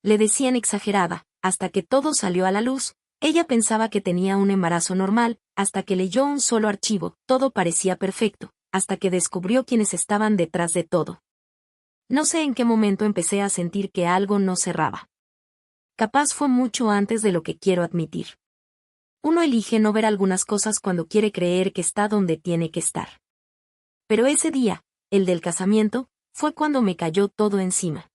Le decían exagerada, hasta que todo salió a la luz. Ella pensaba que tenía un embarazo normal, hasta que leyó un solo archivo, todo parecía perfecto, hasta que descubrió quiénes estaban detrás de todo. No sé en qué momento empecé a sentir que algo no cerraba. Capaz fue mucho antes de lo que quiero admitir. Uno elige no ver algunas cosas cuando quiere creer que está donde tiene que estar. Pero ese día, el del casamiento, fue cuando me cayó todo encima.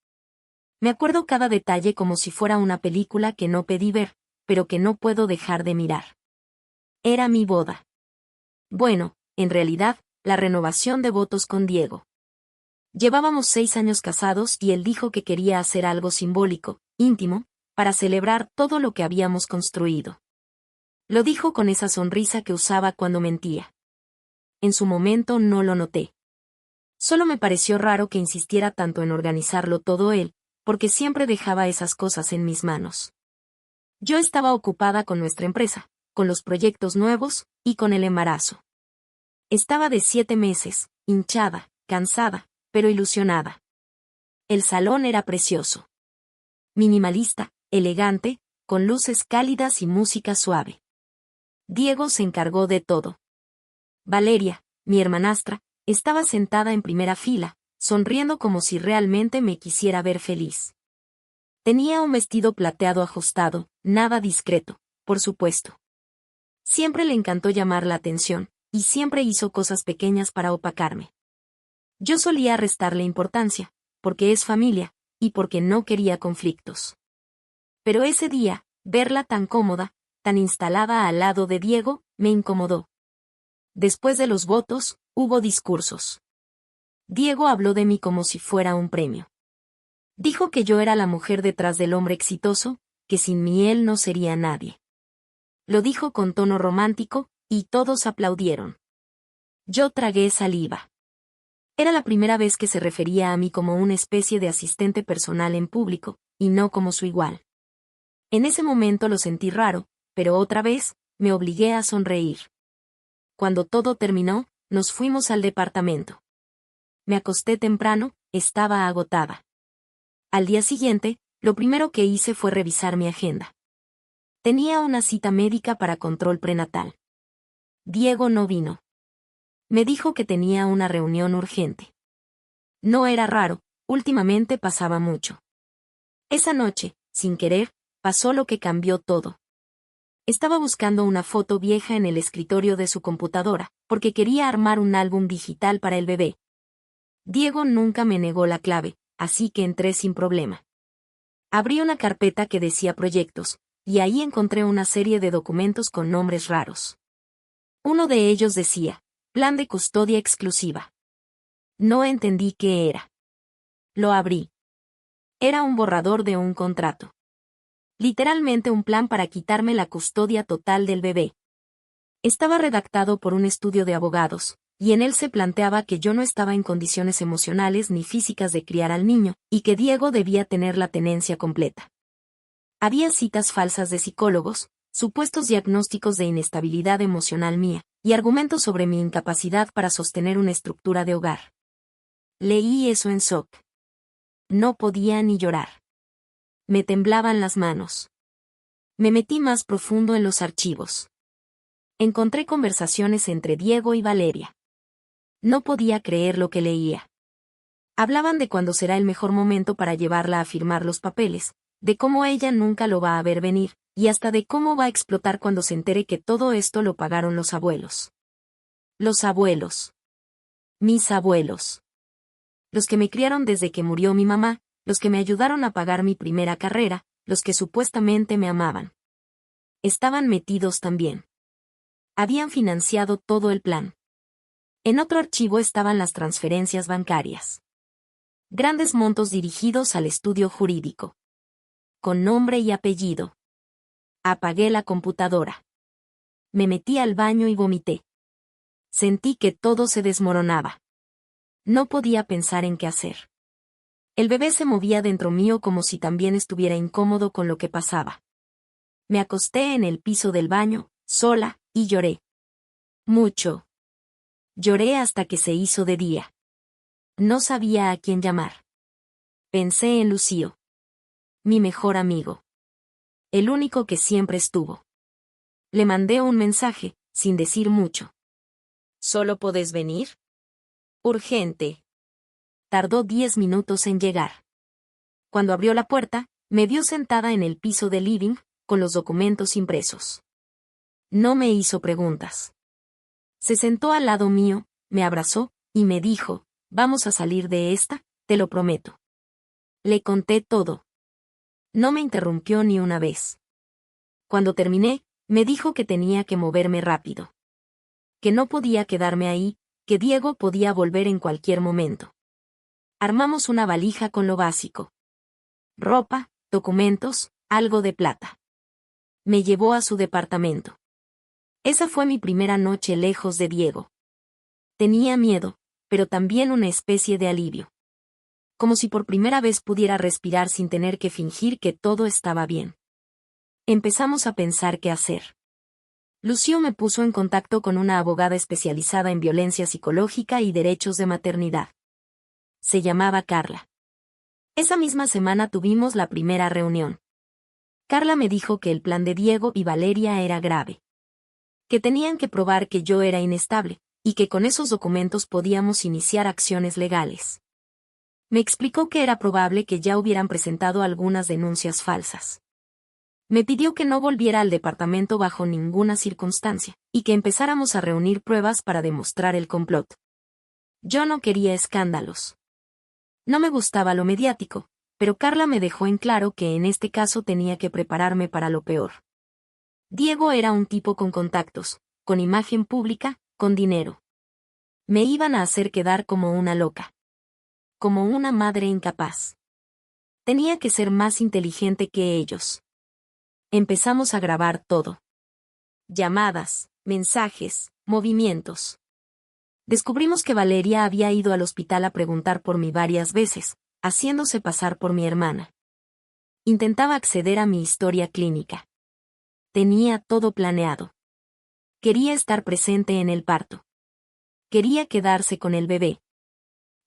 Me acuerdo cada detalle como si fuera una película que no pedí ver, pero que no puedo dejar de mirar. Era mi boda. Bueno, en realidad, la renovación de votos con Diego. Llevábamos 6 años casados y él dijo que quería hacer algo simbólico, íntimo, para celebrar todo lo que habíamos construido. Lo dijo con esa sonrisa que usaba cuando mentía. En su momento no lo noté. Solo me pareció raro que insistiera tanto en organizarlo todo él, porque siempre dejaba esas cosas en mis manos. Yo estaba ocupada con nuestra empresa, con los proyectos nuevos, y con el embarazo. Estaba de 7 meses, hinchada, cansada, pero ilusionada. El salón era precioso. Minimalista, elegante, con luces cálidas y música suave. Diego se encargó de todo. Valeria, mi hermanastra, estaba sentada en primera fila, sonriendo como si realmente me quisiera ver feliz. Tenía un vestido plateado ajustado, nada discreto, por supuesto. Siempre le encantó llamar la atención, y siempre hizo cosas pequeñas para opacarme. Yo solía restarle importancia, porque es familia, y porque no quería conflictos. Pero ese día, verla tan cómoda, tan instalada al lado de Diego, me incomodó. Después de los votos, hubo discursos. Diego habló de mí como si fuera un premio. Dijo que yo era la mujer detrás del hombre exitoso, que sin mí él no sería nadie. Lo dijo con tono romántico, y todos aplaudieron. Yo tragué saliva. Era la primera vez que se refería a mí como una especie de asistente personal en público, y no como su igual. En ese momento lo sentí raro, pero otra vez, me obligué a sonreír. Cuando todo terminó, nos fuimos al departamento. Me acosté temprano, estaba agotada. Al día siguiente, lo primero que hice fue revisar mi agenda. Tenía una cita médica para control prenatal. Diego no vino. Me dijo que tenía una reunión urgente. No era raro, últimamente pasaba mucho. Esa noche, sin querer, pasó lo que cambió todo. Estaba buscando una foto vieja en el escritorio de su computadora, porque quería armar un álbum digital para el bebé. Diego nunca me negó la clave, así que entré sin problema. Abrí una carpeta que decía proyectos, y ahí encontré una serie de documentos con nombres raros. Uno de ellos decía, Plan de custodia exclusiva. No entendí qué era. Lo abrí. Era un borrador de un contrato. Literalmente un plan para quitarme la custodia total del bebé. Estaba redactado por un estudio de abogados, y en él se planteaba que yo no estaba en condiciones emocionales ni físicas de criar al niño, y que Diego debía tener la tenencia completa. Había citas falsas de psicólogos, supuestos diagnósticos de inestabilidad emocional mía, y argumentos sobre mi incapacidad para sostener una estructura de hogar. Leí eso en shock. No podía ni llorar. Me temblaban las manos. Me metí más profundo en los archivos. Encontré conversaciones entre Diego y Valeria. No podía creer lo que leía. Hablaban de cuándo será el mejor momento para llevarla a firmar los papeles, de cómo ella nunca lo va a ver venir, y hasta de cómo va a explotar cuando se entere que todo esto lo pagaron los abuelos. Los abuelos. Mis abuelos. Los que me criaron desde que murió mi mamá, los que me ayudaron a pagar mi primera carrera, los que supuestamente me amaban. Estaban metidos también. Habían financiado todo el plan. En otro archivo estaban las transferencias bancarias. Grandes montos dirigidos al estudio jurídico. Con nombre y apellido. Apagué la computadora. Me metí al baño y vomité. Sentí que todo se desmoronaba. No podía pensar en qué hacer. El bebé se movía dentro mío como si también estuviera incómodo con lo que pasaba. Me acosté en el piso del baño, sola, y lloré. Mucho. Lloré hasta que se hizo de día. No sabía a quién llamar. Pensé en Lucio. mi mejor amigo. El único que siempre estuvo. Le mandé un mensaje, sin decir mucho. ¿Solo podés venir? Urgente. Tardó 10 minutos en llegar. Cuando abrió la puerta, me vio sentada en el piso del living, con los documentos impresos. No me hizo preguntas. Se sentó al lado mío, me abrazó, y me dijo, vamos a salir de esta, te lo prometo. Le conté todo. No me interrumpió ni una vez. Cuando terminé, me dijo que tenía que moverme rápido. Que no podía quedarme ahí, que Diego podía volver en cualquier momento. Armamos una valija con lo básico. Ropa, documentos, algo de plata. Me llevó a su departamento. Esa fue mi primera noche lejos de Diego. Tenía miedo, pero también una especie de alivio. Como si por primera vez pudiera respirar sin tener que fingir que todo estaba bien. Empezamos a pensar qué hacer. Lucio me puso en contacto con una abogada especializada en violencia psicológica y derechos de maternidad. Se llamaba Carla. Esa misma semana tuvimos la primera reunión. Carla me dijo que el plan de Diego y Valeria era grave. Que tenían que probar que yo era inestable, y que con esos documentos podíamos iniciar acciones legales. Me explicó que era probable que ya hubieran presentado algunas denuncias falsas. Me pidió que no volviera al departamento bajo ninguna circunstancia, y que empezáramos a reunir pruebas para demostrar el complot. Yo no quería escándalos. No me gustaba lo mediático, pero Carla me dejó en claro que en este caso tenía que prepararme para lo peor. Diego era un tipo con contactos, con imagen pública, con dinero. Me iban a hacer quedar como una loca. Como una madre incapaz. Tenía que ser más inteligente que ellos. Empezamos a grabar todo. Llamadas, mensajes, movimientos. Descubrimos que Valeria había ido al hospital a preguntar por mí varias veces, haciéndose pasar por mi hermana. Intentaba acceder a mi historia clínica. Tenía todo planeado. Quería estar presente en el parto. Quería quedarse con el bebé.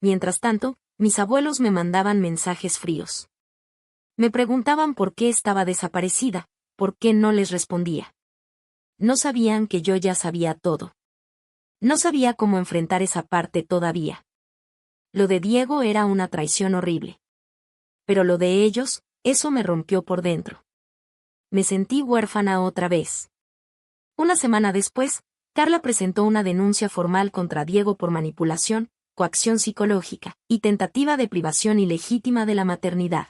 Mientras tanto, mis abuelos me mandaban mensajes fríos. Me preguntaban por qué estaba desaparecida, por qué no les respondía. No sabían que yo ya sabía todo. No sabía cómo enfrentar esa parte todavía. Lo de Diego era una traición horrible. Pero lo de ellos, eso me rompió por dentro. Me sentí huérfana otra vez. Una semana después, Carla presentó una denuncia formal contra Diego por manipulación, coacción psicológica, y tentativa de privación ilegítima de la maternidad.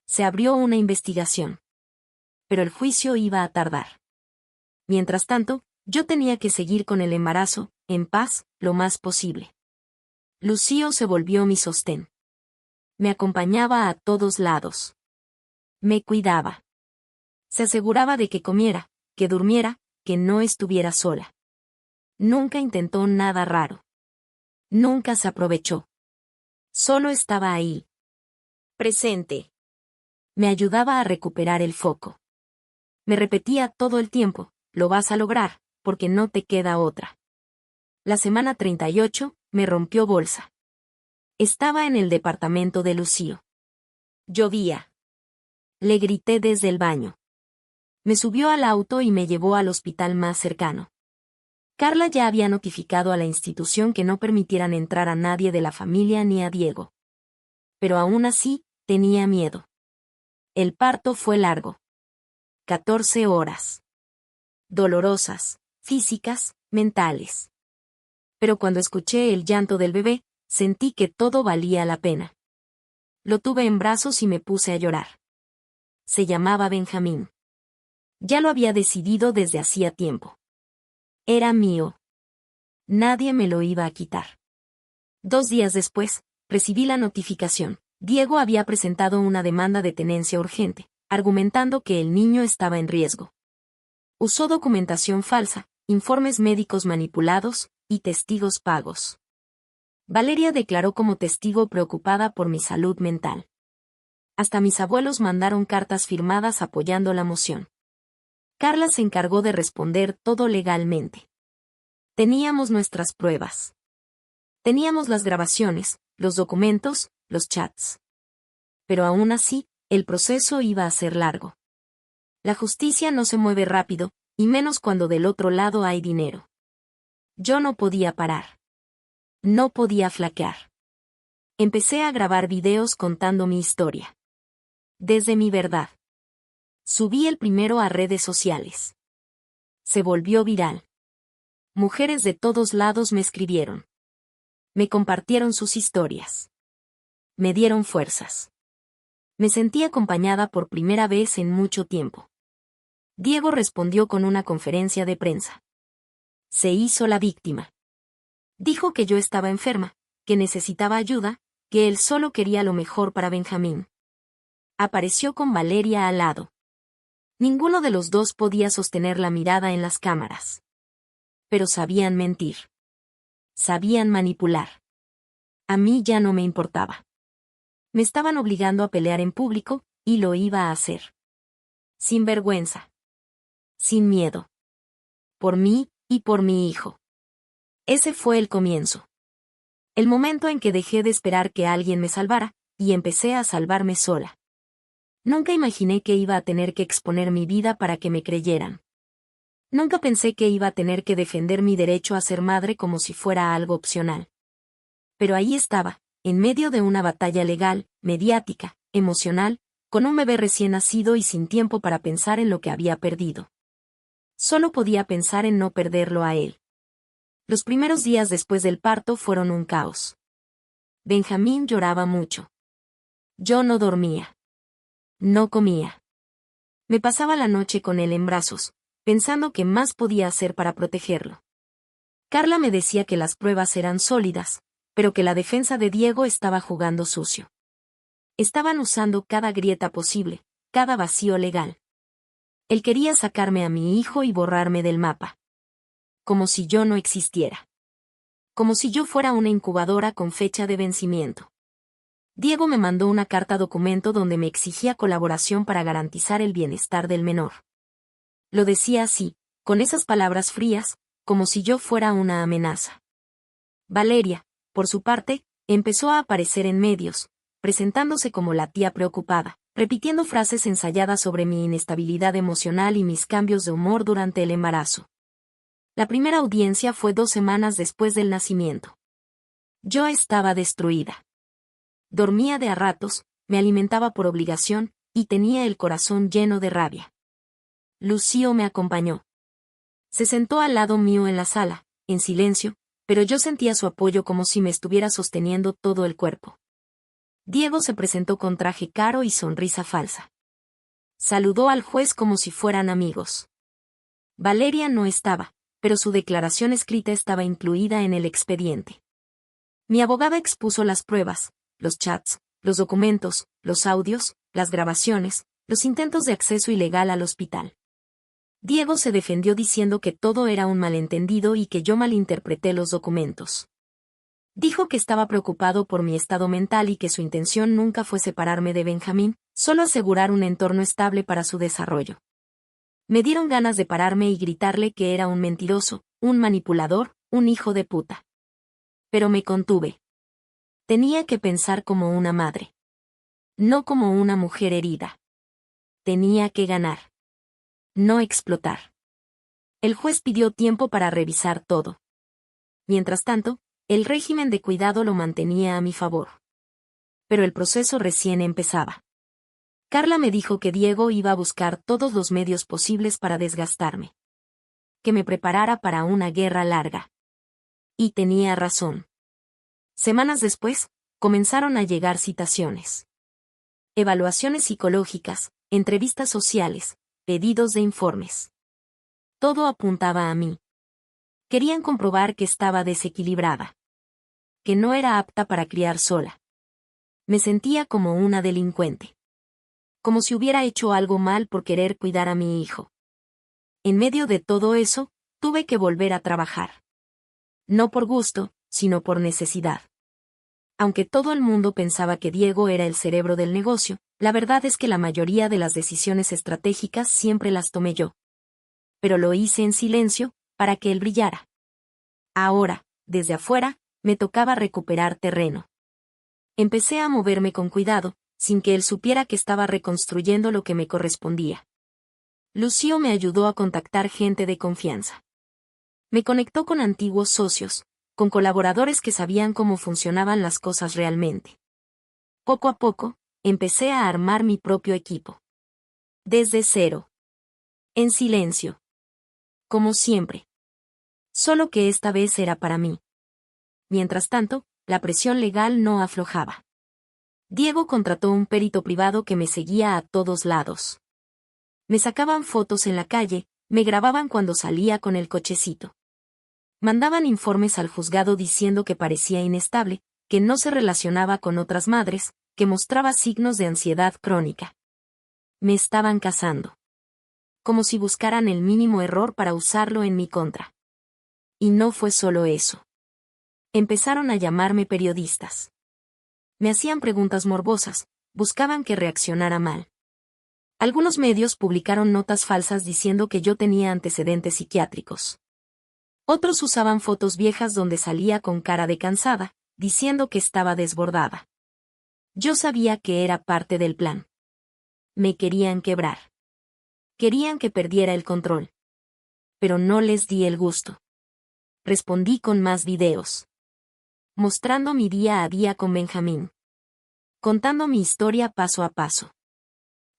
Se abrió una investigación. Pero el juicio iba a tardar. Mientras tanto, yo tenía que seguir con el embarazo, en paz, lo más posible. Lucio se volvió mi sostén. Me acompañaba a todos lados. Me cuidaba. Se aseguraba de que comiera, que durmiera, que no estuviera sola. Nunca intentó nada raro. Nunca se aprovechó. Solo estaba ahí. Presente. Me ayudaba a recuperar el foco. Me repetía todo el tiempo, lo vas a lograr, porque no te queda otra. La semana 38, me rompió bolsa. Estaba en el departamento de Lucio. Llovía. Le grité desde el baño. Me subió al auto y me llevó al hospital más cercano. Carla ya había notificado a la institución que no permitieran entrar a nadie de la familia ni a Diego. Pero aún así, tenía miedo. El parto fue largo. 14 horas. Dolorosas, físicas, mentales. Pero cuando escuché el llanto del bebé, sentí que todo valía la pena. Lo tuve en brazos y me puse a llorar. Se llamaba Benjamín. Ya lo había decidido desde hacía tiempo. Era mío. Nadie me lo iba a quitar. 2 días después, recibí la notificación. Diego había presentado una demanda de tenencia urgente, argumentando que el niño estaba en riesgo. Usó documentación falsa, informes médicos manipulados, y testigos pagos. Valeria declaró como testigo preocupada por mi salud mental. Hasta mis abuelos mandaron cartas firmadas apoyando la moción. Carla se encargó de responder todo legalmente. Teníamos nuestras pruebas. Teníamos las grabaciones, los documentos, los chats. Pero aún así, El proceso iba a ser largo. La justicia no se mueve rápido, y menos cuando del otro lado hay dinero. Yo no podía parar. No podía flaquear. Empecé a grabar videos contando mi historia. Desde mi verdad. Subí el primero a redes sociales. Se volvió viral. Mujeres de todos lados me escribieron. Me compartieron sus historias. Me dieron fuerzas. Me sentí acompañada por primera vez en mucho tiempo. Diego respondió con una conferencia de prensa. Se hizo la víctima. Dijo que yo estaba enferma, que necesitaba ayuda, que él solo quería lo mejor para Benjamín. Apareció con Valeria al lado. Ninguno de los dos podía sostener la mirada en las cámaras. Pero sabían mentir. Sabían manipular. A mí ya no me importaba. Me estaban obligando a pelear en público, y lo iba a hacer. Sin vergüenza. Sin miedo. Por mí, y por mi hijo. Ese fue el comienzo. El momento en que dejé de esperar que alguien me salvara, y empecé a salvarme sola. Nunca imaginé que iba a tener que exponer mi vida para que me creyeran. Nunca pensé que iba a tener que defender mi derecho a ser madre como si fuera algo opcional. Pero ahí estaba, en medio de una batalla legal, mediática, emocional, con un bebé recién nacido y sin tiempo para pensar en lo que había perdido. Solo podía pensar en no perderlo a él. Los primeros días después del parto fueron un caos. Benjamín lloraba mucho. Yo no dormía. No comía. Me pasaba la noche con él en brazos, pensando qué más podía hacer para protegerlo. Carla me decía que las pruebas eran sólidas, pero que la defensa de Diego estaba jugando sucio. Estaban usando cada grieta posible, cada vacío legal. Él quería sacarme a mi hijo y borrarme del mapa. Como si yo no existiera. Como si yo fuera una incubadora con fecha de vencimiento. Diego me mandó una carta documento donde me exigía colaboración para garantizar el bienestar del menor. Lo decía así, con esas palabras frías, como si yo fuera una amenaza. Valeria, por su parte, empezó a aparecer en medios, presentándose como la tía preocupada, repitiendo frases ensayadas sobre mi inestabilidad emocional y mis cambios de humor durante el embarazo. La primera audiencia fue 2 semanas después del nacimiento. Yo estaba destruida. Dormía de a ratos, me alimentaba por obligación, y tenía el corazón lleno de rabia. Lucio me acompañó. Se sentó al lado mío en la sala, en silencio, pero yo sentía su apoyo como si me estuviera sosteniendo todo el cuerpo. Diego se presentó con traje caro y sonrisa falsa. Saludó al juez como si fueran amigos. Valeria no estaba, pero su declaración escrita estaba incluida en el expediente. Mi abogada expuso las pruebas, los chats, los documentos, los audios, las grabaciones, los intentos de acceso ilegal al hospital. Diego se defendió diciendo que todo era un malentendido y que yo malinterpreté los documentos. Dijo que estaba preocupado por mi estado mental y que su intención nunca fue separarme de Benjamín, solo asegurar un entorno estable para su desarrollo. Me dieron ganas de pararme y gritarle que era un mentiroso, un manipulador, un hijo de puta. Pero me contuve. Tenía que pensar como una madre. No como una mujer herida. Tenía que ganar. No explotar. El juez pidió tiempo para revisar todo. Mientras tanto, el régimen de cuidado lo mantenía a mi favor. Pero el proceso recién empezaba. Carla me dijo que Diego iba a buscar todos los medios posibles para desgastarme. Que me preparara para una guerra larga. Y tenía razón. Semanas después, comenzaron a llegar citaciones. Evaluaciones psicológicas, entrevistas sociales, pedidos de informes. Todo apuntaba a mí. Querían comprobar que estaba desequilibrada. Que no era apta para criar sola. Me sentía como una delincuente. Como si hubiera hecho algo mal por querer cuidar a mi hijo. En medio de todo eso, tuve que volver a trabajar. No por gusto, sino por necesidad. Aunque todo el mundo pensaba que Diego era el cerebro del negocio, la verdad es que la mayoría de las decisiones estratégicas siempre las tomé yo. Pero lo hice en silencio, para que él brillara. Ahora, desde afuera, me tocaba recuperar terreno. Empecé a moverme con cuidado, sin que él supiera que estaba reconstruyendo lo que me correspondía. Lucio me ayudó a contactar gente de confianza. Me conectó con antiguos socios, con colaboradores que sabían cómo funcionaban las cosas realmente. Poco a poco, empecé a armar mi propio equipo. Desde cero. En silencio. Como siempre. Solo que esta vez era para mí. Mientras tanto, la presión legal no aflojaba. Diego contrató un perito privado que me seguía a todos lados. Me sacaban fotos en la calle, me grababan cuando salía con el cochecito. Mandaban informes al juzgado diciendo que parecía inestable, que no se relacionaba con otras madres, que mostraba signos de ansiedad crónica. Me estaban cazando. Como si buscaran el mínimo error para usarlo en mi contra. Y no fue solo eso. Empezaron a llamarme periodistas. Me hacían preguntas morbosas, buscaban que reaccionara mal. Algunos medios publicaron notas falsas diciendo que yo tenía antecedentes psiquiátricos. Otros usaban fotos viejas donde salía con cara de cansada, diciendo que estaba desbordada. Yo sabía que era parte del plan. Me querían quebrar. Querían que perdiera el control. Pero no les di el gusto. Respondí con más videos. Mostrando mi día a día con Benjamín. Contando mi historia paso a paso.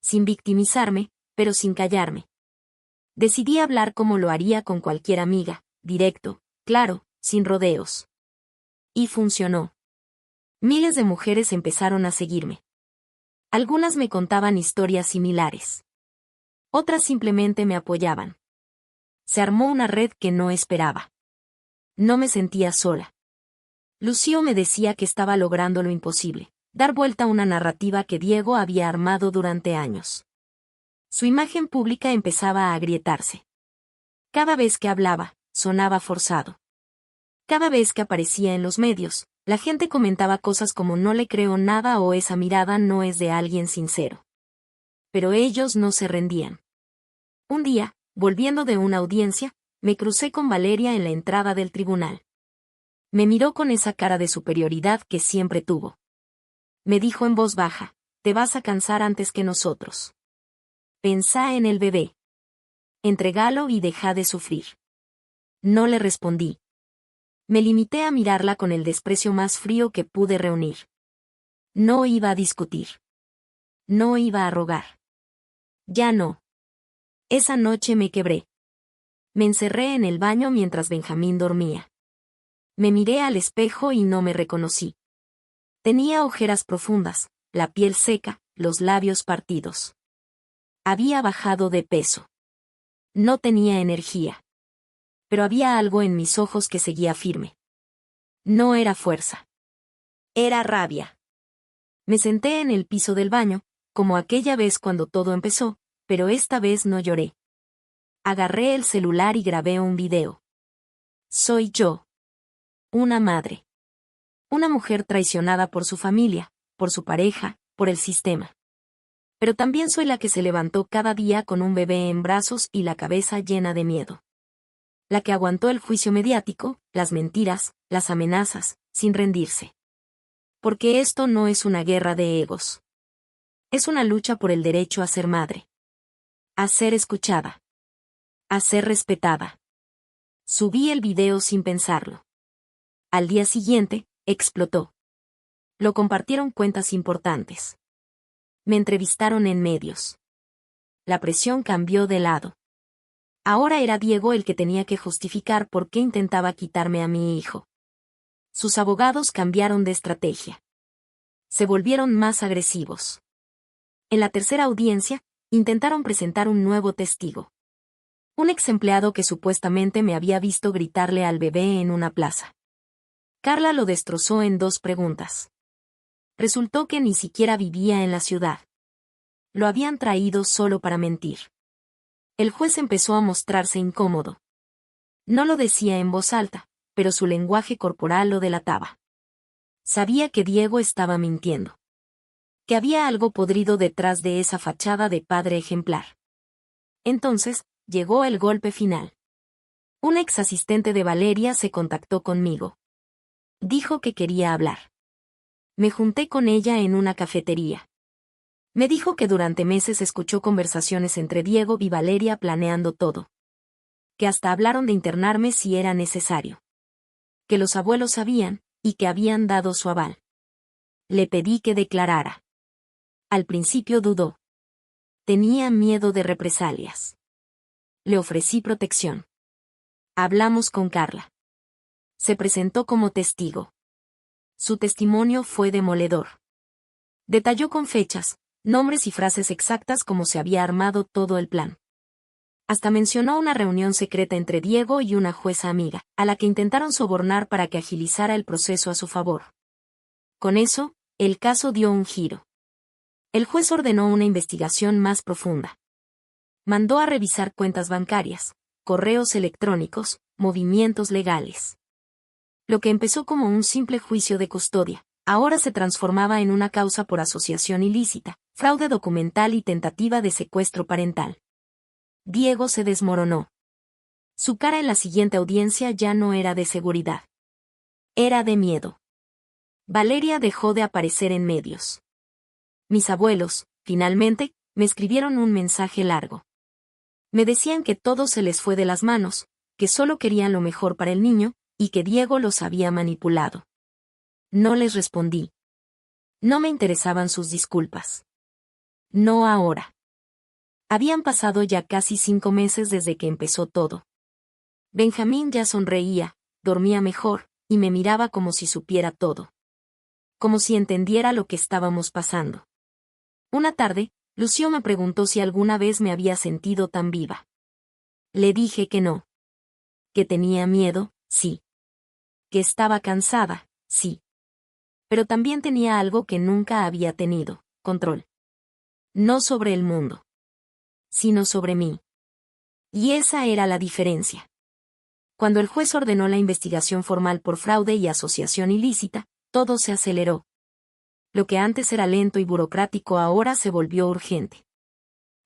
Sin victimizarme, pero sin callarme. Decidí hablar como lo haría con cualquier amiga, directo, claro, sin rodeos. Y funcionó. Miles de mujeres empezaron a seguirme. Algunas me contaban historias similares. Otras simplemente me apoyaban. Se armó una red que no esperaba. No me sentía sola. Lucio me decía que estaba logrando lo imposible, dar vuelta a una narrativa que Diego había armado durante años. Su imagen pública empezaba a agrietarse. Cada vez que hablaba, sonaba forzado. Cada vez que aparecía en los medios, la gente comentaba cosas como no le creo nada o esa mirada no es de alguien sincero. Pero ellos no se rendían. Un día, volviendo de una audiencia, me crucé con Valeria en la entrada del tribunal. Me miró con esa cara de superioridad que siempre tuvo. Me dijo en voz baja, te vas a cansar antes que nosotros. Pensá en el bebé. Entrégalo y deja de sufrir. No le respondí. Me limité a mirarla con el desprecio más frío que pude reunir. No iba a discutir. No iba a rogar. Ya no. Esa noche me quebré. Me encerré en el baño mientras Benjamín dormía. Me miré al espejo y no me reconocí. Tenía ojeras profundas, la piel seca, los labios partidos. Había bajado de peso. No tenía energía. Pero había algo en mis ojos que seguía firme. No era fuerza. Era rabia. Me senté en el piso del baño, como aquella vez cuando todo empezó, pero esta vez no lloré. Agarré el celular y grabé un video. Soy yo. Una madre. Una mujer traicionada por su familia, por su pareja, por el sistema. Pero también soy la que se levantó cada día con un bebé en brazos y la cabeza llena de miedo. La que aguantó el juicio mediático, las mentiras, las amenazas, sin rendirse. Porque esto no es una guerra de egos. Es una lucha por el derecho a ser madre. A ser escuchada. A ser respetada. Subí el video sin pensarlo. Al día siguiente, explotó. Lo compartieron cuentas importantes. Me entrevistaron en medios. La presión cambió de lado. Ahora era Diego el que tenía que justificar por qué intentaba quitarme a mi hijo. Sus abogados cambiaron de estrategia. Se volvieron más agresivos. En la tercera audiencia, intentaron presentar un nuevo testigo. Un ex empleado que supuestamente me había visto gritarle al bebé en una plaza. Carla lo destrozó en 2 preguntas. Resultó que ni siquiera vivía en la ciudad. Lo habían traído solo para mentir. El juez empezó a mostrarse incómodo. No lo decía en voz alta, pero su lenguaje corporal lo delataba. Sabía que Diego estaba mintiendo. Que había algo podrido detrás de esa fachada de padre ejemplar. Entonces, llegó el golpe final. Un ex asistente de Valeria se contactó conmigo. Dijo que quería hablar. Me junté con ella en una cafetería. Me dijo que durante meses escuchó conversaciones entre Diego y Valeria planeando todo. Que hasta hablaron de internarme si era necesario. Que los abuelos sabían, y que habían dado su aval. Le pedí que declarara. Al principio dudó. Tenía miedo de represalias. Le ofrecí protección. Hablamos con Carla. Se presentó como testigo. Su testimonio fue demoledor. Detalló con fechas, nombres y frases exactas cómo se había armado todo el plan. Hasta mencionó una reunión secreta entre Diego y una jueza amiga, a la que intentaron sobornar para que agilizara el proceso a su favor. Con eso, el caso dio un giro. El juez ordenó una investigación más profunda. Mandó a revisar cuentas bancarias, correos electrónicos, movimientos legales. Lo que empezó como un simple juicio de custodia, ahora se transformaba en una causa por asociación ilícita, fraude documental y tentativa de secuestro parental. Diego se desmoronó. Su cara en la siguiente audiencia ya no era de seguridad. Era de miedo. Valeria dejó de aparecer en medios. Mis abuelos, finalmente, me escribieron un mensaje largo. Me decían que todo se les fue de las manos, que solo querían lo mejor para el niño, y que Diego los había manipulado. No les respondí. No me interesaban sus disculpas. No ahora. Habían pasado ya casi 5 meses desde que empezó todo. Benjamín ya sonreía, dormía mejor, y me miraba como si supiera todo. Como si entendiera lo que estábamos pasando. Una tarde, Lucio me preguntó si alguna vez me había sentido tan viva. Le dije que no. Que tenía miedo, sí. Que estaba cansada, sí. Pero también tenía algo que nunca había tenido, control. No sobre el mundo, sino sobre mí. Y esa era la diferencia. Cuando el juez ordenó la investigación formal por fraude y asociación ilícita, todo se aceleró. Lo que antes era lento y burocrático ahora se volvió urgente.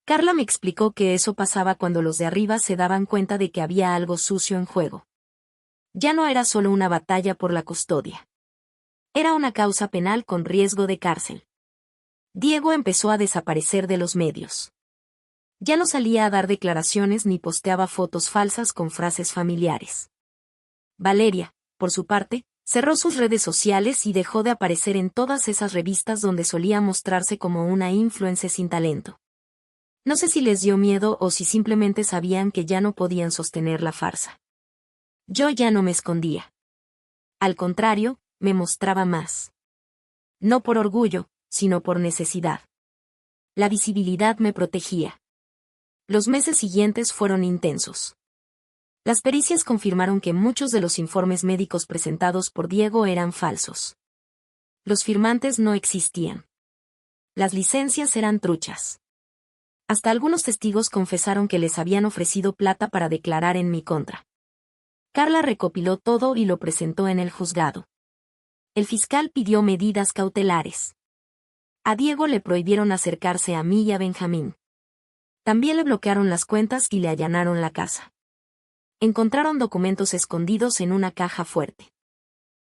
Carla me explicó que eso pasaba cuando los de arriba se daban cuenta de que había algo sucio en juego. Ya no era solo una batalla por la custodia. Era una causa penal con riesgo de cárcel. Diego empezó a desaparecer de los medios. Ya no salía a dar declaraciones ni posteaba fotos falsas con frases familiares. Valeria, por su parte, cerró sus redes sociales y dejó de aparecer en todas esas revistas donde solía mostrarse como una influencer sin talento. No sé si les dio miedo o si simplemente sabían que ya no podían sostener la farsa. Yo ya no me escondía. Al contrario, me mostraba más. No por orgullo, sino por necesidad. La visibilidad me protegía. Los meses siguientes fueron intensos. Las pericias confirmaron que muchos de los informes médicos presentados por Diego eran falsos. Los firmantes no existían. Las licencias eran truchas. Hasta algunos testigos confesaron que les habían ofrecido plata para declarar en mi contra. Carla recopiló todo y lo presentó en el juzgado. El fiscal pidió medidas cautelares. A Diego le prohibieron acercarse a mí y a Benjamín. También le bloquearon las cuentas y le allanaron la casa. Encontraron documentos escondidos en una caja fuerte.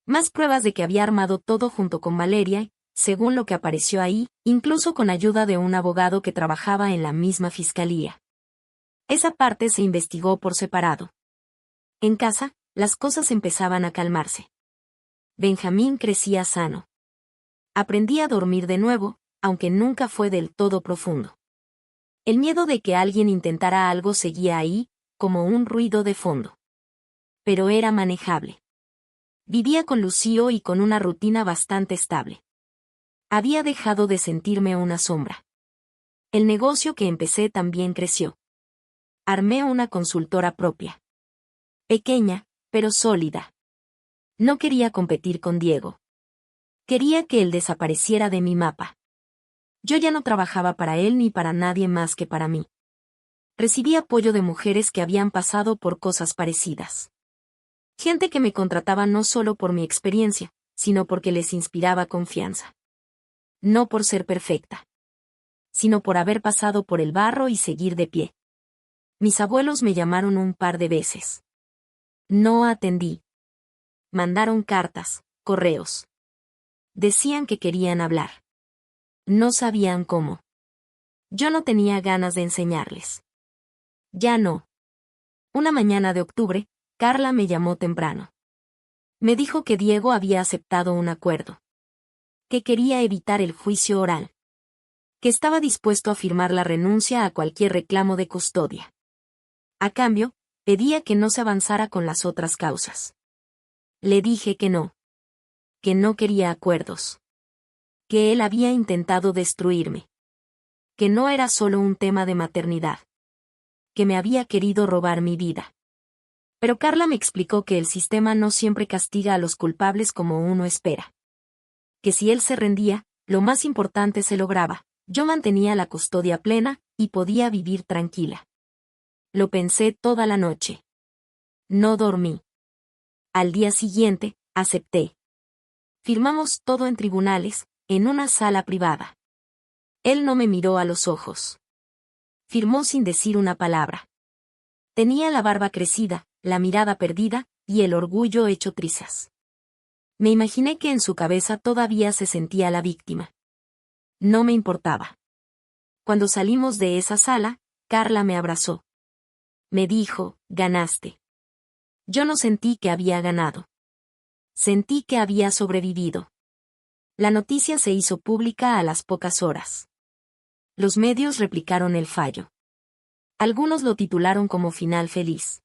Más pruebas de que había armado todo junto con Valeria, según lo que apareció ahí, incluso con ayuda de un abogado que trabajaba en la misma fiscalía. Esa parte se investigó por separado. En casa, las cosas empezaban a calmarse. Benjamín crecía sano. Aprendía a dormir de nuevo, aunque nunca fue del todo profundo. El miedo de que alguien intentara algo seguía ahí, como un ruido de fondo. Pero era manejable. Vivía con Lucio y con una rutina bastante estable. Había dejado de sentirme una sombra. El negocio que empecé también creció. Armé una consultora propia. Pequeña, pero sólida. No quería competir con Diego. Quería que él desapareciera de mi mapa. Yo ya no trabajaba para él ni para nadie más que para mí. Recibí apoyo de mujeres que habían pasado por cosas parecidas. Gente que me contrataba no solo por mi experiencia, sino porque les inspiraba confianza. No por ser perfecta, sino por haber pasado por el barro y seguir de pie. Mis abuelos me llamaron un par de veces. No atendí. Mandaron cartas, correos. Decían que querían hablar. No sabían cómo. Yo no tenía ganas de enseñarles. Ya no. Una mañana de octubre, Carla me llamó temprano. Me dijo que Diego había aceptado un acuerdo. Que quería evitar el juicio oral. Que estaba dispuesto a firmar la renuncia a cualquier reclamo de custodia. A cambio, pedía que no se avanzara con las otras causas. Le dije que no. Que no quería acuerdos. Que él había intentado destruirme. Que no era solo un tema de maternidad. Que me había querido robar mi vida. Pero Carla me explicó que el sistema no siempre castiga a los culpables como uno espera. Que si él se rendía, lo más importante se lograba. Yo mantenía la custodia plena, y podía vivir tranquila. Lo pensé toda la noche. No dormí. Al día siguiente, acepté. Firmamos todo en tribunales, en una sala privada. Él no me miró a los ojos. Firmó sin decir una palabra. Tenía la barba crecida, la mirada perdida, y el orgullo hecho trizas. Me imaginé que en su cabeza todavía se sentía la víctima. No me importaba. Cuando salimos de esa sala, Carla me abrazó. Me dijo, ganaste. Yo no sentí que había ganado. Sentí que había sobrevivido. La noticia se hizo pública a las pocas horas. Los medios replicaron el fallo. Algunos lo titularon como final feliz.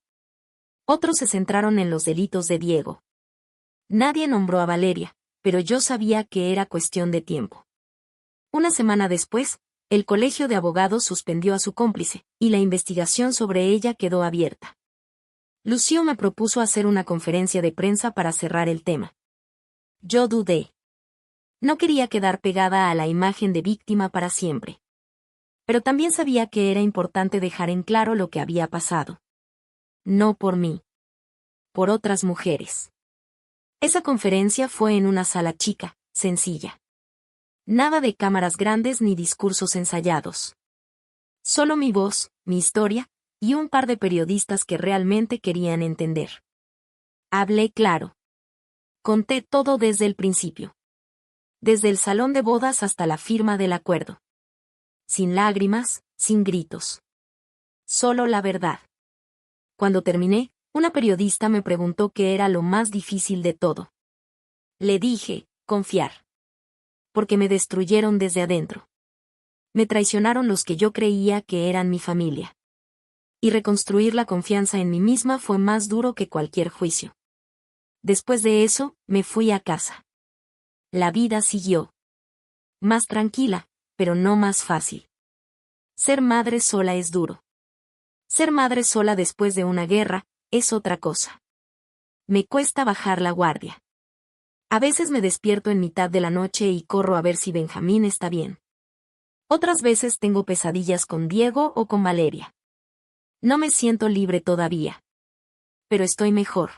Otros se centraron en los delitos de Diego. Nadie nombró a Valeria, pero yo sabía que era cuestión de tiempo. Una semana después, el colegio de abogados suspendió a su cómplice, y la investigación sobre ella quedó abierta. Lucio me propuso hacer una conferencia de prensa para cerrar el tema. Yo dudé. No quería quedar pegada a la imagen de víctima para siempre. Pero también sabía que era importante dejar en claro lo que había pasado. No por mí. Por otras mujeres. Esa conferencia fue en una sala chica, sencilla. Nada de cámaras grandes ni discursos ensayados. Solo mi voz, mi historia, y un par de periodistas que realmente querían entender. Hablé claro. Conté todo desde el principio. Desde el salón de bodas hasta la firma del acuerdo. Sin lágrimas, sin gritos. Solo la verdad. Cuando terminé, una periodista me preguntó qué era lo más difícil de todo. Le dije, confiar. Porque me destruyeron desde adentro. Me traicionaron los que yo creía que eran mi familia. Y reconstruir la confianza en mí misma fue más duro que cualquier juicio. Después de eso, me fui a casa. La vida siguió. Más tranquila, pero no más fácil. Ser madre sola es duro. Ser madre sola después de una guerra, es otra cosa. Me cuesta bajar la guardia. A veces me despierto en mitad de la noche y corro a ver si Benjamín está bien. Otras veces tengo pesadillas con Diego o con Valeria. No me siento libre todavía. Pero estoy mejor.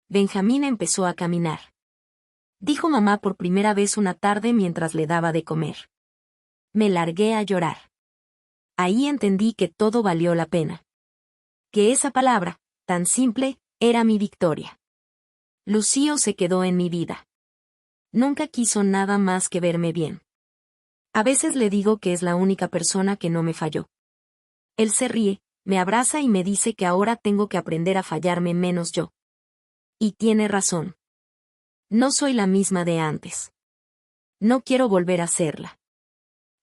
Benjamín empezó a caminar. Dijo mamá por primera vez una tarde mientras le daba de comer. Me largué a llorar. Ahí entendí que todo valió la pena. Que esa palabra, tan simple, era mi victoria. Lucio se quedó en mi vida. Nunca quiso nada más que verme bien. A veces le digo que es la única persona que no me falló. Él se ríe, me abraza y me dice que ahora tengo que aprender a fallarme menos yo. Y tiene razón. No soy la misma de antes. No quiero volver a serla.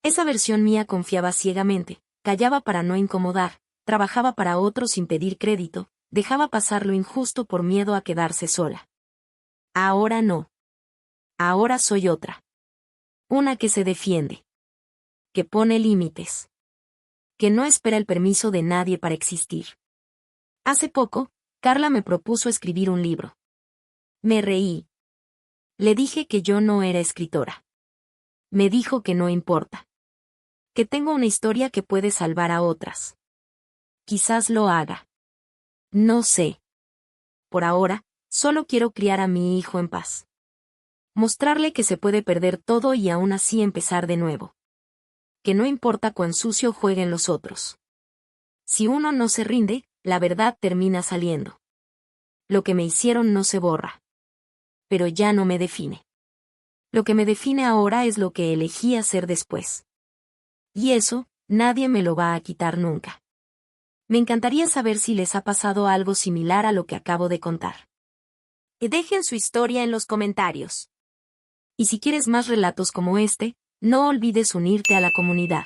Esa versión mía confiaba ciegamente, callaba para no incomodar, trabajaba para otros sin pedir crédito, dejaba pasar lo injusto por miedo a quedarse sola. Ahora no. Ahora soy otra. Una que se defiende. Que pone límites. Que no espera el permiso de nadie para existir. Hace poco, Carla me propuso escribir un libro. Me reí. Le dije que yo no era escritora. Me dijo que no importa. Que tengo una historia que puede salvar a otras. Quizás lo haga. No sé. Por ahora, solo quiero criar a mi hijo en paz. Mostrarle que se puede perder todo y aún así empezar de nuevo. Que no importa cuán sucio jueguen los otros. Si uno no se rinde, la verdad termina saliendo. Lo que me hicieron no se borra. Pero ya no me define. Lo que me define ahora es lo que elegí hacer después. Y eso, nadie me lo va a quitar nunca. Me encantaría saber si les ha pasado algo similar a lo que acabo de contar. Dejen su historia en los comentarios. Y si quieres más relatos como este, no olvides unirte a la comunidad.